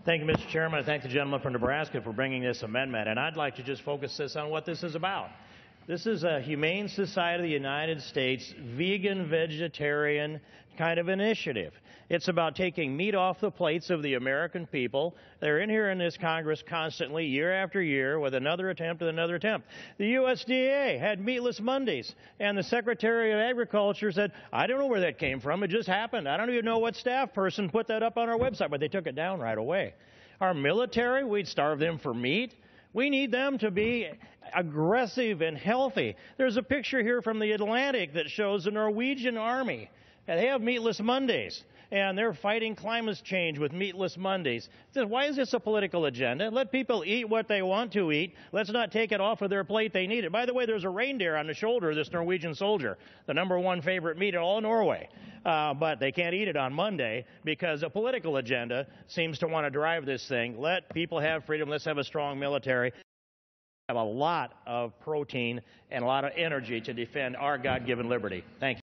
Thank you, Mr. Chairman. I thank the gentleman from Nebraska for bringing this amendment, and I'd like to just focus this on what this is about. This is a Humane Society of the United States vegan, vegetarian kind of initiative. It's about taking meat off the plates of the American people. They're in here in this Congress constantly, year after year, with another attempt and another attempt. The USDA had Meatless Mondays, and the Secretary of Agriculture said, I don't know where that came from. It just happened. I don't even know what staff person put that up on our website, but they took it down right away. Our military, we'd starve them for meat. We need them to be aggressive and healthy. There's a picture here from the Atlantic that shows the Norwegian Army. And they have Meatless Mondays, and they're fighting climate change with Meatless Mondays. Why is this a political agenda? Let people eat what they want to eat. Let's not take it off of their plate. They need it. By the way, there's a reindeer on the shoulder of this Norwegian soldier, the #1 favorite meat in all Norway. But they can't eat it on Monday because a political agenda seems to want to drive this thing. Let people have freedom. Let's have a strong military. Have a lot of protein and a lot of energy to defend our God-given liberty. Thank you.